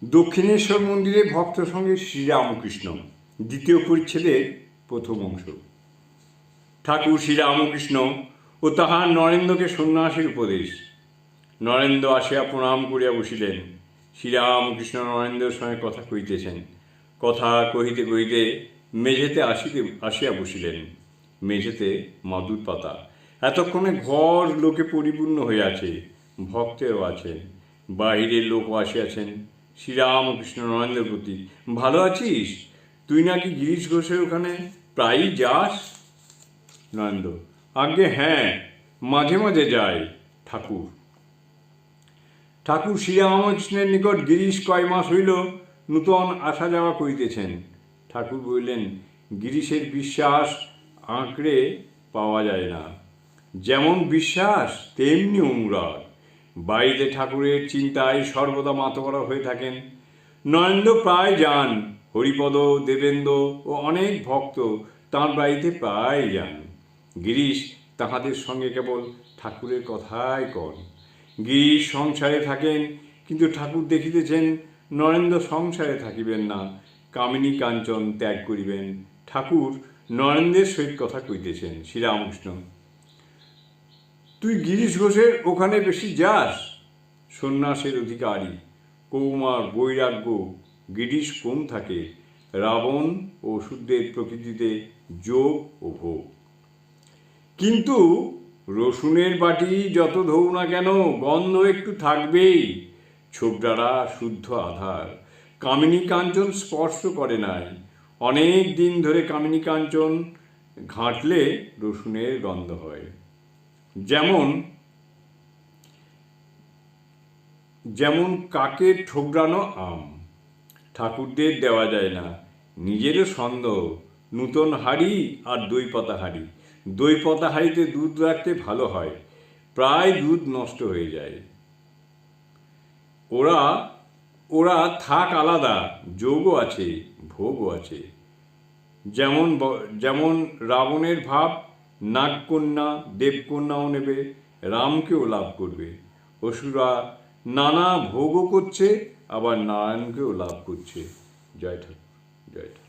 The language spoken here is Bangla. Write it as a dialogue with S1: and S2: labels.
S1: দক্ষিণেশ্বর মন্দিরে ভক্ত সঙ্গে শ্রীরামকৃষ্ণ দ্বিতীয় পরিচ্ছেদের প্রথম অংশ। ঠাকুর শ্রীরামকৃষ্ণ ও তাহার নরেন্দ্রকে সন্ন্যাসের উপদেশ। নরেন্দ্র আসিয়া প্রণাম করিয়া বসিলেন। শ্রীরামকৃষ্ণ নরেন্দ্রের সঙ্গে কথা কহিতেছেন। কথা কহিতে কহিতে মেঝেতে আসিয়া বসিলেন। মেঝেতে মাদুর পাতা। এতক্ষণে ঘর লোকে পরিপূর্ণ হইয়াছে, ভক্তেরও আছেন, বাহিরের লোকও আসিয়াছেন। শ্রীরামকৃষ্ণ নরেন্দ্রের প্রতি, ভালো আছিস? তুই নাকি গিরিশ ঘোষের ওখানে প্রায়ই যাস? নরেন্দ্র, আজ্ঞে হ্যাঁ, মাঝে মাঝে যাই। ঠাকুর শ্রীরামকৃষ্ণের নিকট গিরিশ কয় মাস হইল নূতন আসা যাওয়া করিতেছেন। ঠাকুর বললেন, গিরিশের বিশ্বাস আঁকড়ে পাওয়া যায় না। যেমন বিশ্বাস তেমনি অনুরাগ। বাড়িতে ঠাকুরের চিন্তায় সর্বদা মাতোয়ারা হয়ে থাকেন। নরেন্দ্র প্রায় যান। হরিপদ, দেবেন্দ্র ও অনেক ভক্ত তাঁর বাড়িতে প্রায় যান। গিরিশ তাহাদের সঙ্গে কেবল ঠাকুরের কথাই কন। গিরিশ সংসারে থাকেন, কিন্তু ঠাকুর দেখিতেছেন নরেন্দ্র সংসারে থাকিবেন না, কামিনী কাঞ্চন ত্যাগ করিবেন। ঠাকুর নরেন্দ্রের সহিত কথা কইতেছেন। শ্রীরামকৃষ্ণ, তুই গিরিশ ঘোষের ওখানে বেশি যাস? সন্ন্যাসের অধিকারী, কৌমার বৈরাগ্য, গিরিশ কম থাকে। রাবণ ও শূদ্রের প্রকৃতিতে যোগ ও ভোগ। কিন্তু রসুনের বাটি যত ধৌ না কেন, গন্ধ একটু থাকবেই। ছোবরারা শুদ্ধ আধার। কামিনী কাঞ্চন স্পর্শ করে নাই। অনেক দিন ধরে কামিনী কাঞ্চন ঘাঁটলে রসুনের গন্ধ হয়। যেমন কাকের ঠোকরানো আম। ঠাকুরদের দেওয়া যায় না, নিজেরও সন্দেহ। নূতন হাঁড়ি আর দই পাতা হাঁড়ি। দই পাতা হাঁড়িতে দুধ রাখতে ভালো হয়, প্রায় দুধ নষ্ট হয়ে যায়। ওরা থাক আলাদা, যোগও আছে, ভোগও আছে। যেমন রাবণের ভাব, নাগকন্যা দেবকন্যাও নেবে, রামকেও লাভ করবে। অসুরা নানা ভোগও করছে, আবার নারায়ণকেও লাভ করছে। জয় ঠাকুর, জয় ঠাকুর।